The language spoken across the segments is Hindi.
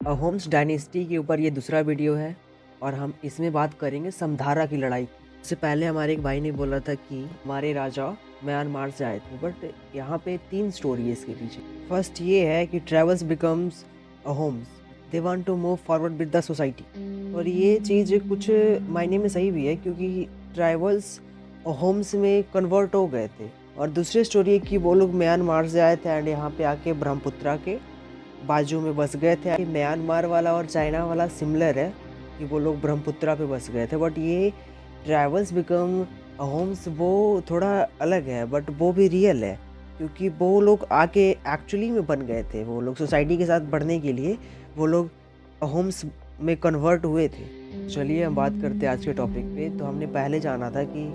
अहोम्स डायनेस्टी के ऊपर ये दूसरा वीडियो है और हम इसमें बात करेंगे समधारा की लड़ाई की। इससे पहले हमारे एक भाई ने बोला था कि हमारे राजा म्यांमार से आए थे, बट यहाँ पे 3 स्टोरी है इसके पीछे। फर्स्ट ये है कि ट्रेवल्स बिकम्स अहोम्स, they want to move forward with the society. और ये चीज़ कुछ मायने में सही भी है क्योंकि ट्राइबल्स अहोम्स में कन्वर्ट हो गए थे। और दूसरी स्टोरी है कि वो लोग म्यांमार से आए थे एंड यहाँ पे आके ब्रह्मपुत्रा के बाजू में बस गए थे। म्यांमार वाला और चाइना वाला सिमिलर है कि वो लोग ब्रह्मपुत्रा पे बस गए थे, बट ये ट्राइबल्स बिकम अहोम्स वो थोड़ा अलग है, बट वो भी रियल है क्योंकि वो लोग आके एक्चुअली में बन गए थे। वो लोग सोसाइटी के साथ बढ़ने के लिए वो लोग अहोम्स में कन्वर्ट हुए थे। चलिए हम बात करते हैं आज के टॉपिक पे। तो हमने पहले जाना था कि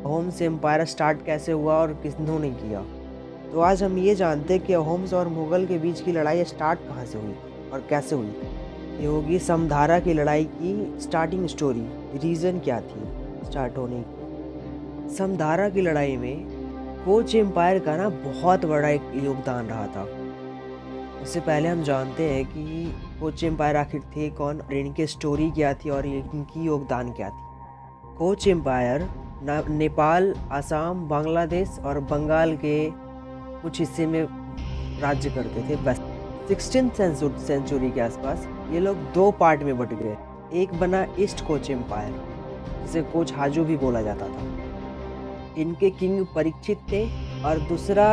अहोम्स एम्पायर स्टार्ट कैसे हुआ और किन्होंने किया। तो आज हम ये जानते हैं कि अहोम्स और मुगल के बीच की लड़ाई स्टार्ट कहाँ से हुई और कैसे हुई। ये होगी समधारा की लड़ाई की स्टार्टिंग स्टोरी, रीज़न क्या थी स्टार्ट होने की। समधारा की लड़ाई में कोच एम्पायर का ना बहुत बड़ा एक योगदान रहा था। इससे पहले हम जानते हैं कि कोच एम्पायर आखिर थे कौन और इनकी स्टोरी क्या थी और इनकी योगदान क्या थी। कोच एम्पायर नेपाल, आसाम, बांग्लादेश और बंगाल के कुछ हिस्से में राज्य करते थे। बस 16th सेंचुरी के आसपास ये लोग 2 पार्ट में बट गए। एक बना ईस्ट कोच एम्पायर, जिसे कोच हाजू भी बोला जाता था। इनके किंग परीक्षित थे। और दूसरा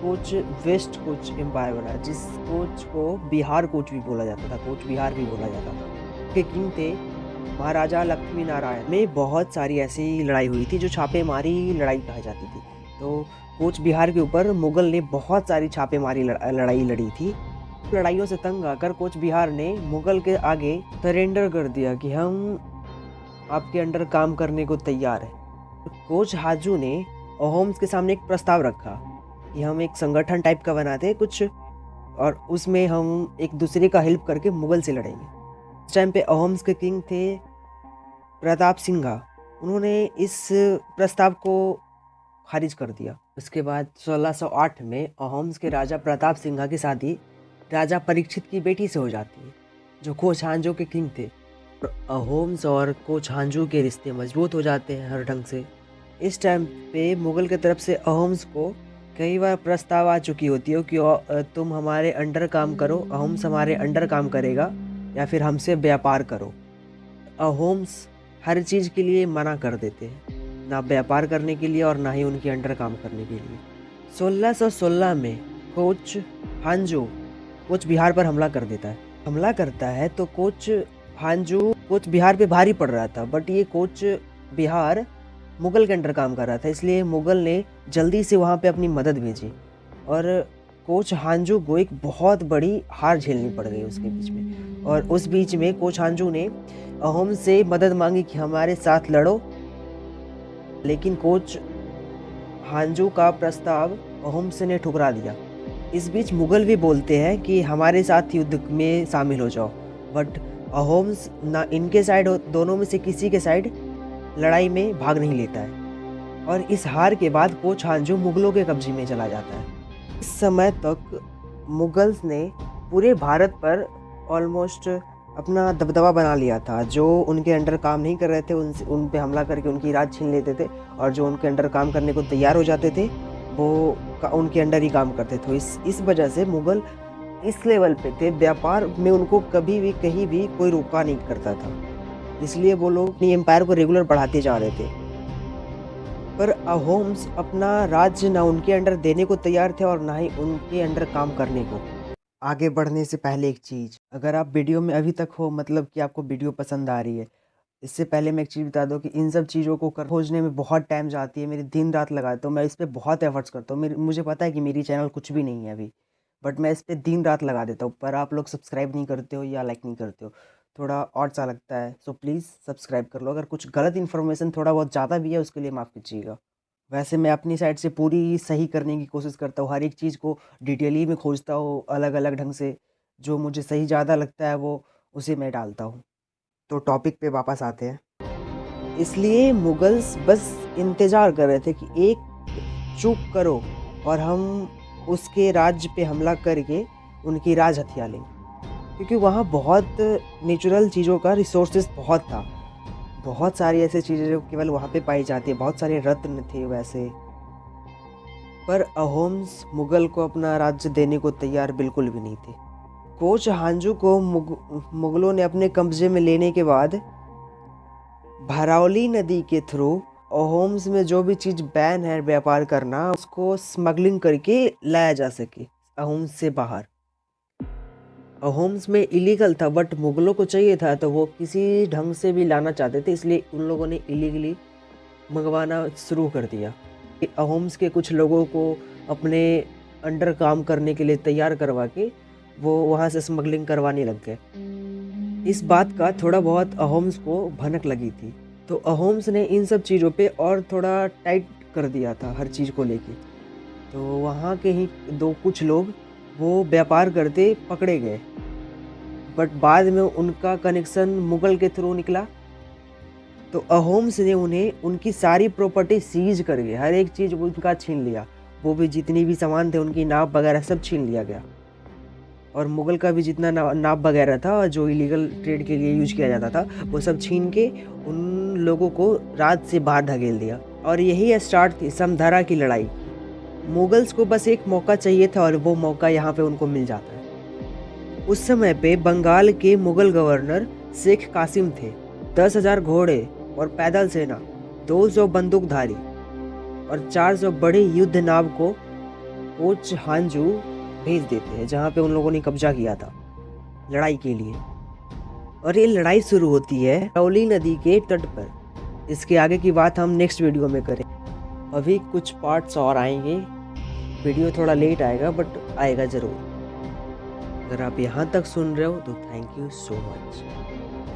कोच वेस्ट कोच एम्पायर बना, जिस कोच को बिहार कोच भी बोला जाता था, कोच बिहार भी बोला जाता था। इनके किंग थे महाराजा लक्ष्मी नारायण। में बहुत सारी ऐसी लड़ाई हुई थी जो छापेमारी लड़ाई कहा जाती थी। तो कोच बिहार के ऊपर मुगल ने बहुत सारी छापेमारी लड़ाई लड़ी थी। लड़ाइयों से तंग आकर कोच बिहार ने मुगल के आगे सरेंडर कर दिया कि हम आपके अंडर काम करने को तैयार हैं। कोच हाजू ने अहोम्स के सामने एक प्रस्ताव रखा कि हम एक संगठन टाइप का बनाते हैं कुछ, और उसमें हम एक दूसरे का हेल्प करके मुगल से लड़ेंगे। उस टाइम पे अहोम्स के किंग थे प्रताप सिंघा। उन्होंने इस प्रस्ताव को खारिज कर दिया। उसके बाद 1608 में अहोम्स के राजा प्रताप सिंघा की शादी राजा परीक्षित की बेटी से हो जाती है, जो कोच हांजू के किंग थे। अहोम्स और कोच हांजू के रिश्ते मजबूत हो जाते हैं हर ढंग से। इस टाइम पे मुगल की तरफ से अहोम्स को कई बार प्रस्ताव आ चुकी होती है कि तुम हमारे अंडर काम करो, अहोम्स हमारे अंडर काम करेगा, या फिर हमसे व्यापार करो। अहोम्स हर चीज़ के लिए मना कर देते हैं, ना व्यापार करने के लिए और ना ही उनके अंडर काम करने के लिए। 1616 में कोच हांजू कोच बिहार पर हमला करता है। तो कोच हांजू कोच बिहार पे भारी पड़ रहा था, बट ये कोच बिहार मुगल के अंडर काम कर रहा था, इसलिए मुगल ने जल्दी से वहाँ पे अपनी मदद भेजी और कोच हांजू को एक बहुत बड़ी हार झेलनी पड़ गई उसके बीच में। और उस बीच में कोच हांजू ने अहोम से मदद मांगी कि हमारे साथ लड़ो, लेकिन कोच हांजू का प्रस्ताव अहोम्स ने ठुकरा दिया। इस बीच मुगल भी बोलते हैं कि हमारे साथ युद्ध में शामिल हो जाओ, बट अहोम्स ना इनके साइड दोनों में से किसी के साइड लड़ाई में भाग नहीं लेता है। और इस हार के बाद कोच हांजू मुगलों के कब्जे में चला जाता है। इस समय तक मुगल्स ने पूरे भारत पर ऑलमोस्ट अपना दबदबा बना लिया था। जो उनके अंडर काम नहीं कर रहे थे उन पे हमला करके उनकी राज छीन लेते थे, और जो उनके अंडर काम करने को तैयार हो जाते थे वो उनके अंडर ही काम करते थे। इस वजह से मुगल इस लेवल पे थे, व्यापार में उनको कभी भी कहीं भी कोई रोका नहीं करता था, इसलिए वो लोग अपनी एम्पायर को रेगुलर बढ़ाते जा रहे थे। पर अहोम्स अपना राज्य ना उनके अंडर देने को तैयार थे और ना ही उनके अंडर काम करने को। आगे बढ़ने से पहले एक चीज़, अगर आप वीडियो में अभी तक हो, मतलब कि आपको वीडियो पसंद आ रही है, इससे पहले मैं एक चीज़ बता दूं कि इन सब चीज़ों को खोजने में बहुत टाइम जाती है, मेरी दिन रात लगाता हूँ। मैं इस पर बहुत एफर्ट्स करता हूँ। मुझे पता है कि मेरी चैनल कुछ भी नहीं है अभी, बट मैं इस पर दिन रात लगा देता हूँ, पर आप लोग सब्सक्राइब नहीं करते हो या लाइक नहीं करते हो, थोड़ा और सा लगता है। सो प्लीज़ सब्सक्राइब कर लो। अगर कुछ गलत इन्फॉर्मेशन थोड़ा बहुत ज़्यादा भी है उसके लिए माफ़ कीजिएगा। वैसे मैं अपनी साइड से पूरी सही करने की कोशिश करता हूँ, हर एक चीज़ को डिटेली में खोजता हूँ अलग अलग ढंग से। जो मुझे सही ज़्यादा लगता है वो उसे मैं डालता हूँ। तो टॉपिक पे वापस आते हैं। इसलिए मुगल्स बस इंतज़ार कर रहे थे कि एक चूक करो और हम उसके राज्य पे हमला करके उनकी राज हथिया लेंगे। क्योंकि वहाँ बहुत नेचुरल चीज़ों का रिसोर्सेज बहुत था, बहुत सारी ऐसी चीज़ें जो केवल वहाँ पे पाई जाती है, बहुत सारे रत्न थे वैसे। पर अहोम्स मुगल को अपना राज्य देने को तैयार बिल्कुल भी नहीं थे। कोच हांजू को मुगलों ने अपने कब्जे में लेने के बाद भरावली नदी के थ्रू अहोम्स में जो भी चीज़ बैन है व्यापार करना, उसको स्मगलिंग करके लाया जा सके अहोम्स से बाहर। अहोम्स में इलीगल था, बट मुगलों को चाहिए था तो वो किसी ढंग से भी लाना चाहते थे, इसलिए उन लोगों ने इलीगली मंगवाना शुरू कर दिया। अहोम्स के कुछ लोगों को अपने अंडर काम करने के लिए तैयार करवा के वो वहाँ से स्मगलिंग करवाने लग गए। इस बात का थोड़ा बहुत अहोम्स को भनक लगी थी, तो अहोम्स ने इन सब चीज़ों पे और थोड़ा टाइट कर दिया था हर चीज़ को लेके। तो वहाँ के ही कुछ लोग वो व्यापार करते पकड़े गए, बट बाद में उनका कनेक्शन मुगल के थ्रू निकला, तो अहोम्स ने उन्हें उनकी सारी प्रॉपर्टी सीज करके हर एक चीज़ उनका छीन लिया। वो भी जितनी भी सामान थे, उनकी नाव वगैरह सब छीन लिया गया, और मुगल का भी जितना नाव वगैरह था जो इलीगल ट्रेड के लिए यूज किया जाता था, वो सब छीन के उन लोगों को राज्य से बाहर धकेल दिया। और यही स्टार्ट थी समधारा की लड़ाई। मुगल्स को बस एक मौका चाहिए था, और वो मौका यहाँ पे उनको मिल जाता है। उस समय पे बंगाल के मुगल गवर्नर शेख कासिम थे। 10,000 घोड़े और पैदल सेना, 200 बंदूकधारी और 400 बड़े युद्ध नाव को कोच हांजू भेज देते हैं, जहाँ पे उन लोगों ने कब्जा किया था लड़ाई के लिए। और ये लड़ाई शुरू होती है धौली नदी के तट पर। इसके आगे की बात हम नेक्स्ट वीडियो में करें। अभी कुछ पार्ट्स और आएंगे, वीडियो थोड़ा लेट आएगा बट आएगा ज़रूर। अगर आप यहाँ तक सुन रहे हो तो थैंक यू सो मच।